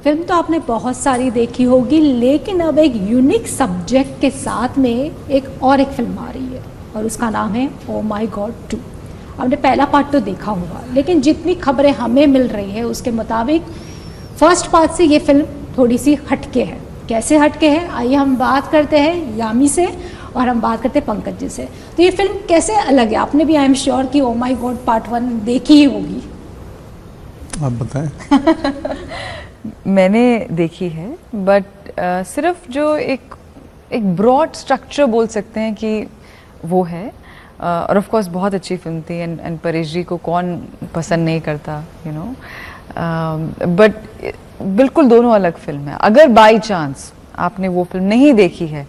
Film तो आपने बहुत सारी देखी होगी, लेकिन अब एक यूनिक सब्जेक्ट के साथ में एक फिल्म आ रही है और उसका नाम है ओ माई गॉड 2। आपने पहला पार्ट तो देखा होगा, लेकिन जितनी खबरें हमें मिल रही है उसके मुताबिक फर्स्ट पार्ट से ये फिल्म थोड़ी सी हटके है। कैसे हटके है, आइए हम बात करते हैं यामी से और हम बात करते हैं पंकज जी से। तो ये फिल्म कैसे अलग है? आपने भी आई एम श्योर कि ओ माई गॉड पार्ट 1 देखी ही होगी। आप बताएं। मैंने देखी है, बट सिर्फ जो एक ब्रॉड स्ट्रक्चर बोल सकते हैं कि वो है। और ऑफ कोर्स बहुत अच्छी फिल्म थी, एंड परेश जी को कौन पसंद नहीं करता, यू नो। बट बिल्कुल दोनों अलग फिल्म है। अगर बाई चांस आपने वो फिल्म नहीं देखी है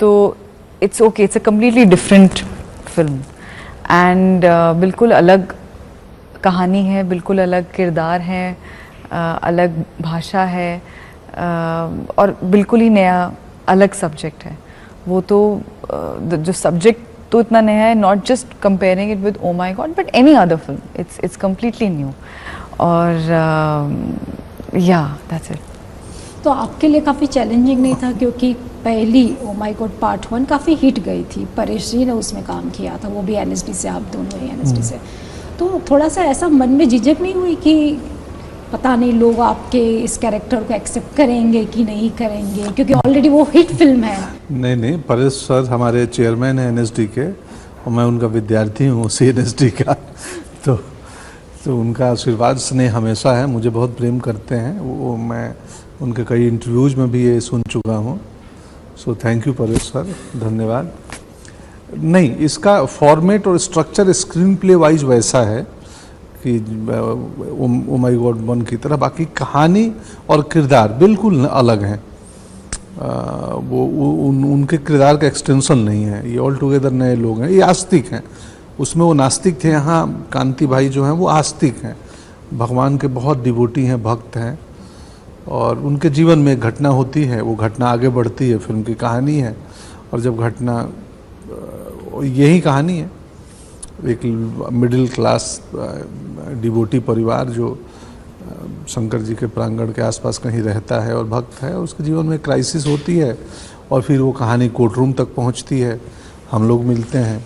तो it's okay, it's a completely different film and बिल्कुल अलग कहानी है, बिल्कुल अलग किरदार हैं, अलग भाषा है, और बिल्कुल ही नया अलग सब्जेक्ट है। वो तो जो सब्जेक्ट तो इतना नया है, not just comparing it with oh my god but any other film, it's completely new. और या दैट्स इट। तो आपके लिए काफ़ी चैलेंजिंग नहीं था, क्योंकि पहली ओ माई गॉड पार्ट 1 काफ़ी हिट गई थी, परेश जी ने उसमें काम किया था, वो भी एनएसडी से, आप दोनों ही एनएसडी से। तो थोड़ा सा ऐसा मन में झिझक नहीं हुई कि पता नहीं लोग आपके इस कैरेक्टर को एक्सेप्ट करेंगे कि नहीं करेंगे, क्योंकि ऑलरेडी वो हिट फिल्म है? नहीं, परेश सर हमारे चेयरमैन हैं एनएसडी के और मैं उनका विद्यार्थी हूँ उसी एनएसडी का। तो उनका आशीर्वाद स्नेह हमेशा है, मुझे बहुत प्रेम करते हैं वो। मैं उनके कई इंटरव्यूज में भी ये सुन चुका हूँ। So thank you Paresh sir, धन्यवाद। नहीं, इसका फॉर्मेट और स्ट्रक्चर स्क्रीन प्ले वाइज वैसा है कि ओ माई गॉड 1 की तरह, बाकी कहानी और किरदार बिल्कुल अलग हैं। उनके किरदार का एक्सटेंशन नहीं है, ये ऑल टुगेदर नए लोग हैं। ये आस्तिक हैं, उसमें वो नास्तिक थे, यहाँ कांति भाई जो हैं वो आस्तिक हैं, भगवान के बहुत डिवोटी हैं, भक्त हैं। और उनके जीवन में एक घटना होती है, वो घटना आगे बढ़ती है, फिल्म की कहानी है। और जब घटना, यही कहानी है, एक मिडिल क्लास डिवोटी परिवार जो शंकर जी के प्रांगण के आसपास कहीं रहता है और भक्त है, उसके जीवन में क्राइसिस होती है और फिर वो कहानी कोर्ट रूम तक पहुंचती है। हम लोग मिलते हैं,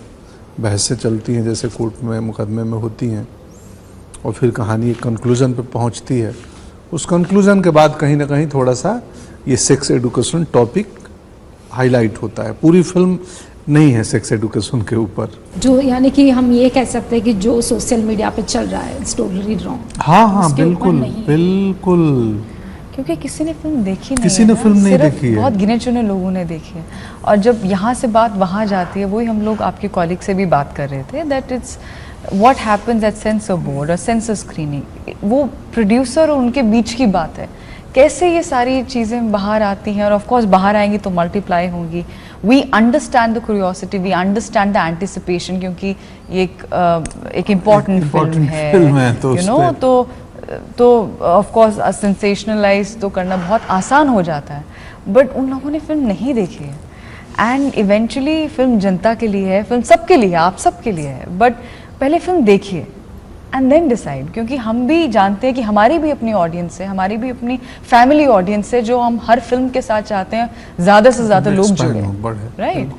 बहसें चलती हैं जैसे कोर्ट में मुकदमे में होती हैं, और फिर कहानी एक कंक्लूजन पे पहुंचती है। उस कंक्लूजन के बाद कहीं ना कहीं थोड़ा सा ये सेक्स एडुकेशन टॉपिक हाईलाइट होता है। पूरी फिल्म नहीं है सेक्स एडुकेशन के ऊपर, जो यानी कि हम ये कह सकते हैं कि जो सोशल मीडिया पे चल रहा है इट्स टोटली रॉन्ग। हाँ, बिल्कुल, क्योंकि किसी ने फिल्म देखी नहीं, किसी ने फिल्म नहीं देखी है, बहुत गिने चुने लोगों ने देखी है। और जब यहाँ से बात वहाँ जाती है, वही हम लोग आपके कॉलीग से भी बात कर रहे थे, that it's what happens at sensor board और सेंसर स्क्रीनिंग, वो प्रोड्यूसर और उनके बीच की बात है। कैसे ये सारी चीज़ें बाहर आती हैं, और ऑफ कोर्स बाहर आएंगी तो मल्टीप्लाई होंगी। We understand the curiosity, we understand the anticipation, क्योंकि ये एक इम्पॉर्टेंट फिल्म है, यू नो। तो ऑफ कोर्स सेंसेशनलाइज तो करना बहुत आसान हो जाता है, बट उन लोगों ने फिल्म नहीं देखी है। एंड इवेंचुअली फिल्म जनता के लिए है, फिल्म सबके लिए, आप सबके लिए है, बट पहले फिल्म देखिए एंड देन डिसाइड। क्योंकि हम भी जानते हैं कि हमारी भी अपनी ऑडियंस है, हमारी भी अपनी फैमिली ऑडियंस है, जो हम हर फिल्म के साथ चाहते हैं ज़्यादा से ज़्यादा लोग जुड़े, right.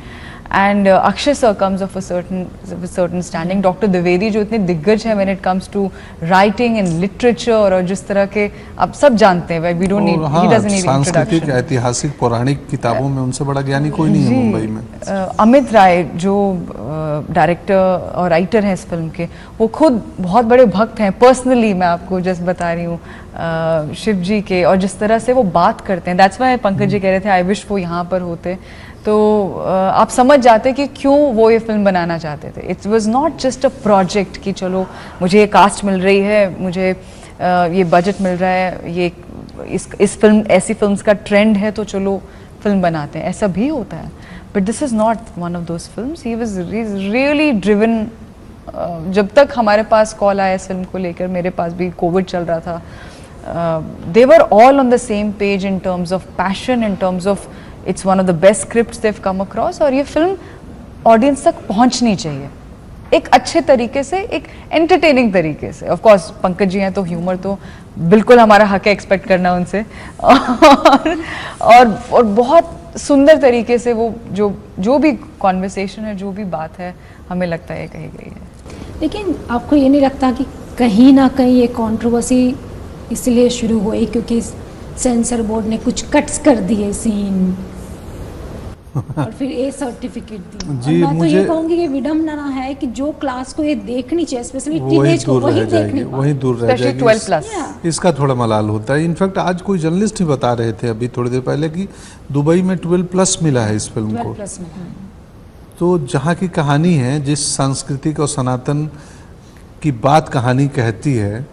And Akshay sir comes of a certain standing, doctor Dwivedi जो इतने दिग्गज है when it comes to writing and literature, और जिस तरह के आप सब जानते हैं, we don't need, he doesn't need introduction. ऐतिहासिक पौराणिक किताबों में उनसे बड़ा ज्ञानी कोई नहीं है मुंबई में। अमित राय जो डायरेक्टर और राइटर हैं इस फिल्म के, वो खुद बहुत बड़े भक्त हैं। पर्सनली मैं आपको जस्ट बता रही हूँ शिव जी के, और जिस तरह से वो बात करते हैं, दैट्स व्हाई पंकज जी कह रहे थे आई विश वो यहाँ पर होते, तो आप समझ जाते कि क्यों वो ये फिल्म बनाना चाहते थे। It was not just a project कि चलो मुझे ये कास्ट मिल रही है, मुझे ये बजट मिल रहा है, ये इस फिल्म, ऐसी फिल्म्स का ट्रेंड है तो चलो फिल्म बनाते हैं, ऐसा भी होता है। But this is not one of those films. He was really driven. जब तक हमारे पास कॉल आया इस फिल्म को लेकर, मेरे पास भी कोविड चल रहा था, they were all on the same page in terms of passion, in terms of it's one of the best scripts they've come across, और ये फिल्म ऑडियंस तक पहुंचनी चाहिए। एक अच्छे तरीके से, एक एंटरटेनिंग तरीके से। ऑफ कोर्स पंकज जी हैं तो ह्यूमर तो बिल्कुल हमारा हक है एक्सपेक्ट करना उनसे, और बहुत सुंदर तरीके से वो जो भी कॉन्वर्सेशन है, जो भी बात है, हमें लगता है कही गई है। लेकिन आपको ये नहीं लगता कि कहीं ना कहीं ये कंट्रोवर्सी इसलिए शुरू हुई क्योंकि सेंसर बोर्ड ने कुछ कट्स कर दिए सीन और फिर ए सर्टिफिकेट दी? जी, और मैं तो ये मुझे कहूँगी कि विडम्बना है कि जो क्लास को ये देखनी चाहिए, स्पेशली वही टीनेज को, दूर वही रह देखनी जाएगी, वही दूर रह स्पेशली जाएगी। 12+। इसका थोड़ा मलाल होता है। इनफैक्ट आज कोई जर्नलिस्ट ही बता रहे थे अभी थोड़ी देर पहले कि दुबई में 12+ मिला है इस फिल्म को। 12+ में। तो जहाँ की कहानी है, जिस सांस्कृतिक और सनातन की बात कहानी कहती है,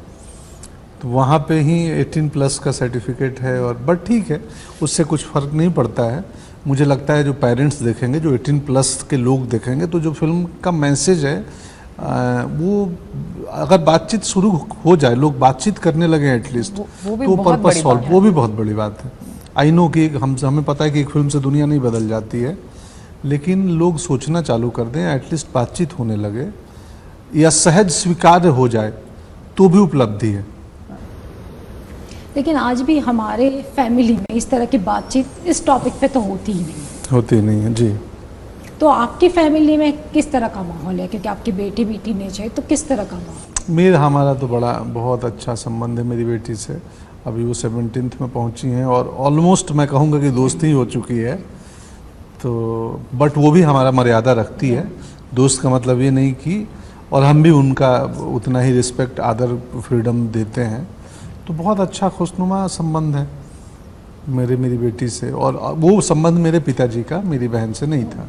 तो वहाँ पे ही 18+ का सर्टिफिकेट है। और बट ठीक है, उससे कुछ फ़र्क नहीं पड़ता है। मुझे लगता है जो पेरेंट्स देखेंगे, जो 18+ के लोग देखेंगे, तो जो फिल्म का मैसेज है वो अगर बातचीत शुरू हो जाए, लोग बातचीत करने लगे एटलीस्ट, वो भी तो बहुत पर्पस बड़ी सॉल्व, बात है। वो भी बहुत बड़ी बात है। आई नो कि हमें पता है कि एक फिल्म से दुनिया नहीं बदल जाती है, लेकिन लोग सोचना चालू कर दें, एटलीस्ट बातचीत होने लगे या सहज स्वीकार्य हो जाए तो भी उपलब्धि है। लेकिन आज भी हमारे फैमिली में इस तरह की बातचीत इस टॉपिक पे तो होती ही नहीं। होती नहीं है जी। तो आपकी फैमिली में किस तरह का माहौल है, क्योंकि आपकी बेटी भी टीनेज है, तो किस तरह का माहौल? हमारा तो बहुत अच्छा संबंध है मेरी बेटी से। अभी वो 17th में पहुंची हैं और ऑलमोस्ट मैं कहूँगा कि दोस्ती हो चुकी है। तो बट वो भी हमारा मर्यादा रखती है। दोस्त का मतलब ये नहीं कि, और हम भी उनका उतना ही रिस्पेक्ट, आदर, फ्रीडम देते हैं। तो बहुत अच्छा खुशनुमा संबंध है मेरी बेटी से। और वो संबंध मेरे पिताजी का मेरी बहन से नहीं था,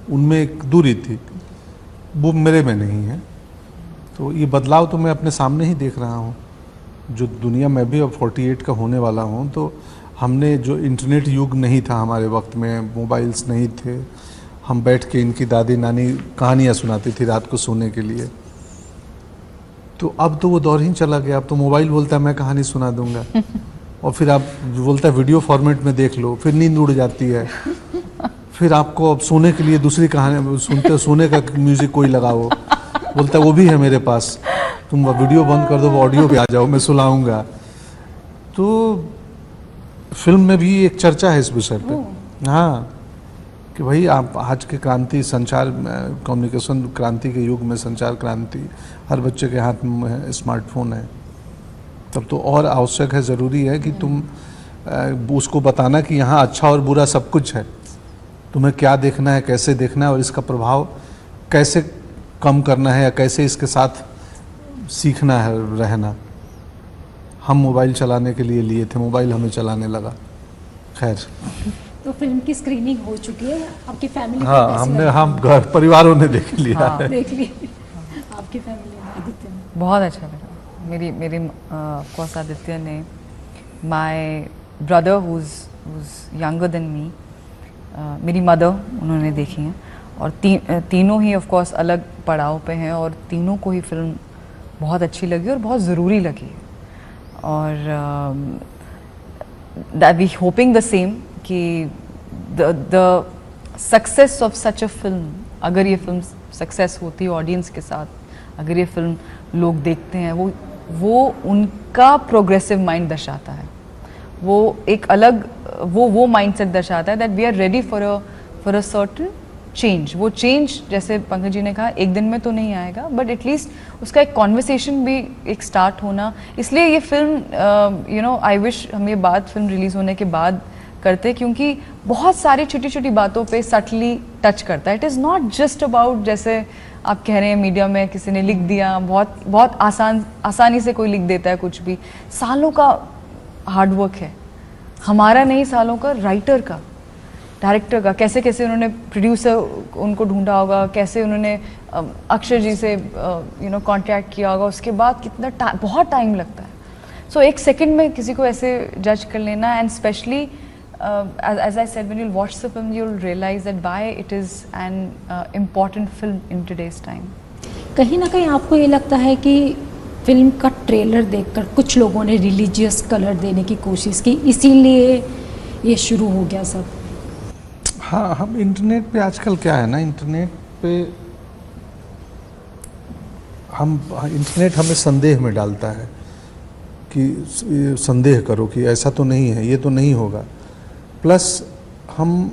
उनमें एक दूरी थी, वो मेरे में नहीं है। तो ये बदलाव तो मैं अपने सामने ही देख रहा हूँ। जो दुनिया में भी अब 48 का होने वाला हूँ, तो हमने जो इंटरनेट युग नहीं था हमारे वक्त में, मोबाइल्स नहीं थे, हम बैठ के इनकी दादी नानी कहानियाँ सुनाती थी रात को सोने के लिए। तो अब तो वो दौर ही चला गया। अब तो मोबाइल बोलता है मैं कहानी सुना दूंगा और फिर आप बोलता है वीडियो फॉर्मेट में देख लो, फिर नींद उड़ जाती है। फिर आपको अब सोने के लिए दूसरी कहानी सुनते, सोने का म्यूजिक कोई लगाओ, बोलता है वो भी है मेरे पास, तुम वीडियो बंद कर दो, वो ऑडियो पे आ जाओ, मैं सुनाऊंगा। तो फिल्म में भी एक चर्चा है इस विषय पे, हाँ, कि भाई आप आज के क्रांति, संचार, कम्युनिकेशन क्रांति के युग में, संचार क्रांति, हर बच्चे के हाथ में स्मार्टफोन है, तब तो और आवश्यक है, ज़रूरी है कि तुम उसको बताना कि यहाँ अच्छा और बुरा सब कुछ है, तुम्हें क्या देखना है, कैसे देखना है, और इसका प्रभाव कैसे कम करना है या कैसे इसके साथ सीखना है रहना। हम मोबाइल चलाने के लिए लिए थे, मोबाइल हमें चलाने लगा। खैर, तो फिल्म की स्क्रीनिंग हो चुकी है आपकी फैमिली? हाँ, हम घर परिवारों ने देख लिया हाँ। है। देख ली आपकी फैमिली में? आदित्य ने? बहुत अच्छा लगा। मेरी ऑफकोर्स आदित्य ने, my brother whose younger than me, मेरी मदर, उन्होंने देखी हैं। और तीनों ही ऑफकोर्स अलग पड़ाव पे हैं, और तीनों को ही फिल्म बहुत अच्छी लगी और बहुत ज़रूरी लगी। और वी होपिंग द सेम कि the success of such a film, अगर ये फिल्म सक्सेस होती है ऑडियंस के साथ, अगर ये फिल्म लोग देखते हैं, वो उनका प्रोग्रेसिव माइंड दर्शाता है, वो एक अलग वो माइंडसेट दर्शाता है that we are ready for a certain change. वो चेंज, जैसे पंकज जी ने कहा, एक दिन में तो नहीं आएगा, बट एटलीस्ट उसका एक कॉन्वर्सेशन भी एक स्टार्ट होना। इसलिए ये फिल्म आई विश हम ये बात फिल्म रिलीज़ होने के बाद करते, क्योंकि बहुत सारी छोटी छोटी बातों पे सटली टच करता है। It is not just about, जैसे आप कह रहे हैं मीडिया में किसी ने लिख दिया, बहुत आसानी से कोई लिख देता है कुछ भी। सालों का हार्डवर्क है, हमारा नहीं, सालों का, राइटर का, डायरेक्टर का, कैसे कैसे उन्होंने प्रोड्यूसर उनको ढूंढा होगा, कैसे उन्होंने अक्षर जी से कांटेक्ट किया होगा, उसके बाद कितना बहुत टाइम लगता है। सो एक सेकंड में किसी को ऐसे जज कर लेना, and specially as I said, when you'll watch the film, you'll realize that why it is an important film in today's time. कहीं ना कहीं आपको ये लगता है कि फिल्म का ट्रेलर देखकर कुछ लोगों ने रिलीजियस कलर देने की कोशिश की, इसीलिए ये शुरू हो गया सब? हाँ, हम इंटरनेट पे आजकल क्या है ना, इंटरनेट पे इंटरनेट हमें संदेह में डालता है कि संदेह करो कि ऐसा तो नहीं है, ये तो नहीं होगा, प्लस हम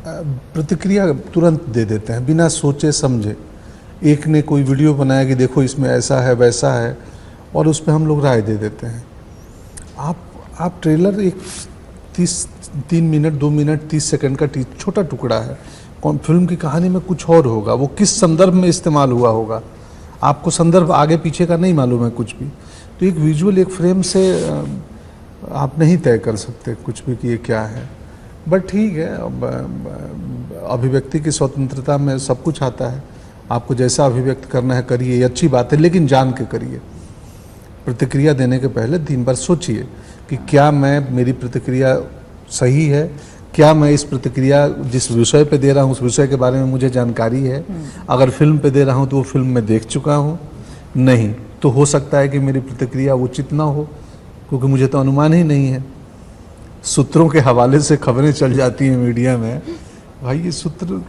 प्रतिक्रिया तुरंत दे देते हैं बिना सोचे समझे। एक ने कोई वीडियो बनाया कि देखो इसमें ऐसा है वैसा है, और उस पर हम लोग राय दे देते हैं। आप ट्रेलर एक 3 मिनट 2 मिनट 30 सेकंड का छोटा टुकड़ा है, फिल्म की कहानी में कुछ और होगा, वो किस संदर्भ में इस्तेमाल हुआ होगा, आपको संदर्भ आगे पीछे का नहीं मालूम है कुछ भी। तो एक विजुअल एक फ्रेम से आप नहीं तय कर सकते कुछ भी कि ये क्या है। बट ठीक है, अभिव्यक्ति की स्वतंत्रता में सब कुछ आता है, आपको जैसा अभिव्यक्त करना है करिए, ये अच्छी बात है, लेकिन जान के करिए। प्रतिक्रिया देने के पहले 3 बार सोचिए कि क्या मेरी प्रतिक्रिया सही है, क्या मैं इस प्रतिक्रिया जिस विषय पे दे रहा हूँ उस विषय के बारे में मुझे जानकारी है। अगर फिल्म पे दे रहा हूँ तो वो फिल्म मैं देख चुका हूँ, नहीं तो हो सकता है कि मेरी प्रतिक्रिया उचित ना हो, क्योंकि मुझे तो अनुमान ही नहीं है। सूत्रों के हवाले से खबरें चल जाती हैं मीडिया में, भाई ये सूत्र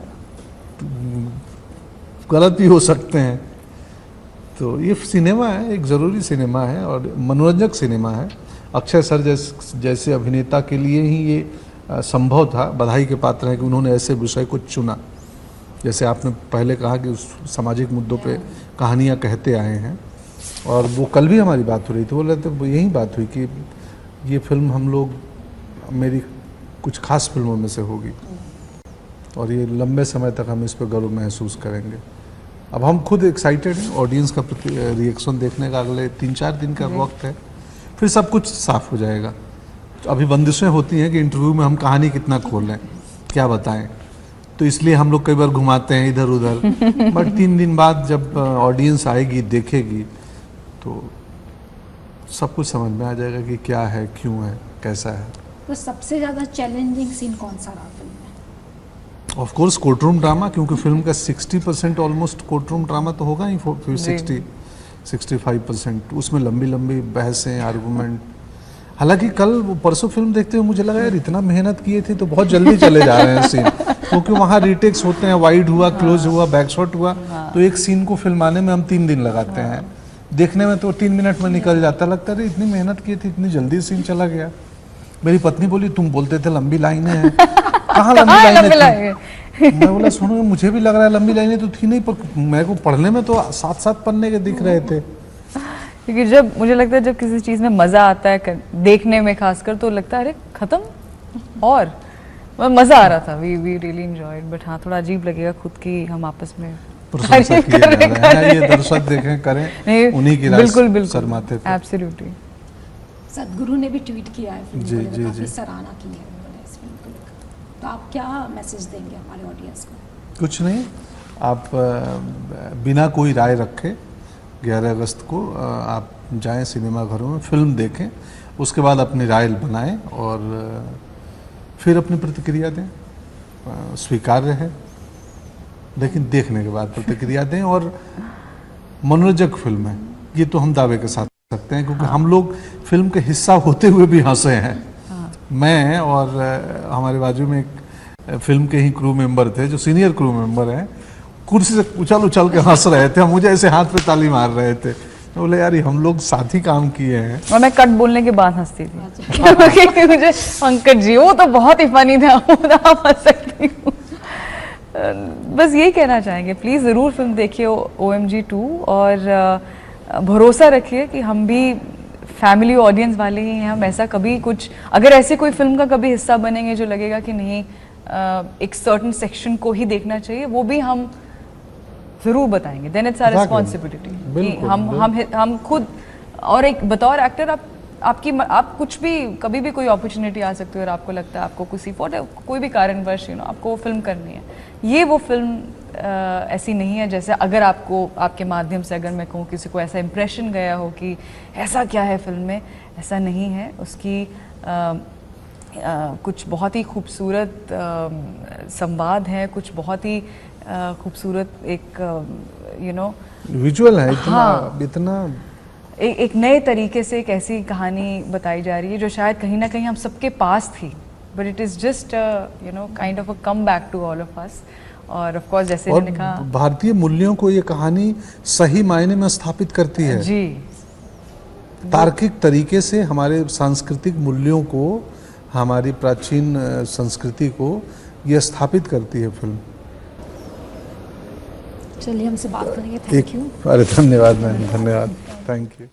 गलत भी हो सकते हैं। तो ये सिनेमा है, एक ज़रूरी सिनेमा है और मनोरंजक सिनेमा है। अक्षय सर जैसे अभिनेता के लिए ही ये संभव था, बधाई के पात्र है कि उन्होंने ऐसे विषय को चुना। जैसे आपने पहले कहा कि उस सामाजिक मुद्दों पे कहानियाँ कहते आए हैं, और वो कल भी हमारी बात हो रही थी, बोल रहे थे यही बात हुई कि ये फिल्म हम लोग मेरी कुछ खास फिल्मों में से होगी और ये लंबे समय तक हम इस पर गर्व महसूस करेंगे। अब हम खुद एक्साइटेड हैं, ऑडियंस का रिएक्शन देखने का अगले 3-4 दिन का वक्त है, फिर सब कुछ साफ हो जाएगा। तो अभी बंदिशें होती हैं कि इंटरव्यू में हम कहानी कितना खोल लें, क्या बताएं, तो इसलिए हम लोग कई बार घुमाते हैं इधर उधर। बट 3 दिन बाद जब ऑडियंस आएगी देखेगी तो सब कुछ समझ में आ जाएगा कि क्या है, क्यों है, कैसा है। तो सबसे ज़्यादा चैलेंजिंग सीन कौन सा रहा फिल्म में? ऑफ कोर्स कोर्टरूम ड्रामा, क्योंकि फिल्म का 60% ऑलमोस्ट कोर्टरूम ड्रामा तो होगा ही, 65%। उसमें लंबी लंबी बहसें, आर्गूमेंट। हालांकि कल परसों फिल्म देखते हुए मुझे लगा यार इतना मेहनत किए थे तो बहुत जल्दी चले जा रहे हैं सीन, क्योंकि वहाँ रीटेक्स होते हैं, वाइड हुआ, क्लोज हुआ, बैकशॉट हुआ, तो एक सीन को फिल्माने में हम 3 दिन लगाते हैं, देखने में तो 3 मिनट में निकल जाता। लगता है इतनी मेहनत की थी, इतनी जल्दी सीन चला गया। मेरी पत्नी बोली तुम बोलते थे लंबी लाइनें हैं, कहाँ लंबी लाइनें थी? मैं बोला सुनो मुझे भी लग रहा है लंबी लाइनें तो थी नहीं, पर मेरे को पढ़ने में तो 7-7 पन्ने के दिख रहे थे। क्योंकि जब मुझे लगता है जब किसी चीज़ में मज़ा आता है देखने में खासकर, तो लगता है अरे ख़त्म, और मज़ा आ रहा था। We really enjoyed. बट हाँ, थोड़ा अजीब लगेगा खुद की हम आपस में प्रशंसा किए जा रहे हैं, ये दर्शक देखें करें, उन्हीं की बिल्कुल शर्माते थे। एब्सोल्युटली। सदगुरु ने भी ट्वीट किया है फिल्म जी, को जी, लेकर, काफी जी। सराहना की है उन्होंने इस फिल्म को लेकर। तो आप क्या मैसेज देंगे हमारे ऑडियंस को? कुछ नहीं, आप बिना कोई राय रखे 11 अगस्त को आप जाएं सिनेमा घरों में, फिल्म देखें, उसके बाद अपनी राय बनाएं और फिर अपनी प्रतिक्रिया दें। स्वीकार्य है, लेकिन देखने के बाद प्रतिक्रिया दें। और मनोरंजक फिल्म है ये तो हम दावे के साथ सकते हैं, क्योंकि हम लोग फिल्म के हिस्सा होते हुए भी हंसे हैं। मैं और हमारे बाजू में एक फिल्म के ही क्रू मेंबर थे जो सीनियर क्रू मेंबर हैं, कुर्सी से उछल उछल के हंस रहे थे, मुझे ऐसे हाथ पे ताली मार रहे थे। मैं बोले यार हम लोग साथ ही काम किए हैं। और मैं कट बोलने के बाद हंसती थी क्योंकि मुझे पंकज जी वो तो बहुत ही फनी था, आप हंस सकती हूँ। बस यही कहना चाहेंगे, प्लीज़ ज़रूर फिल्म देखिए OMG 2, और भरोसा रखिए कि हम भी फैमिली ऑडियंस वाले ही हैं। हम ऐसा कभी कुछ, अगर ऐसे कोई फिल्म का कभी हिस्सा बनेंगे जो लगेगा कि नहीं एक सर्टन सेक्शन को ही देखना चाहिए, वो भी हम ज़रूर बताएंगे। Then it's our responsibility. हम खुद, और एक बतौर एक्टर आप कुछ भी कभी भी कोई अपॉर्चुनिटी आ सकती है और आपको लगता है आपको कोई भी कारणवश आपको वो फिल्म करनी है, ये वो फिल्म ऐसी नहीं है जैसे अगर आपको आपके माध्यम से अगर मैं कहूँ किसी को ऐसा इम्प्रेशन गया हो कि ऐसा क्या है फिल्म में, ऐसा नहीं है। उसकी कुछ बहुत ही खूबसूरत संवाद है, कुछ बहुत ही खूबसूरत एक विजुअल है, इतना एक नए तरीके से एक ऐसी कहानी बताई जा रही है जो शायद कहीं ना कहीं हम सबके पास थी, but it is just kind of a come back to all of us. और ऑफ कोर्स जैसे और मैंने कहा भारतीय मूल्यों को ये कहानी सही मायने में स्थापित करती है। जी तार्किक तरीके से हमारे सांस्कृतिक मूल्यों को, हमारी प्राचीन संस्कृति को ये स्थापित करती है फिल्म। चलिए हमसे बात करेंगे, थैंक यू। अरे धन्यवाद मैम, धन्यवाद, थैंक यू।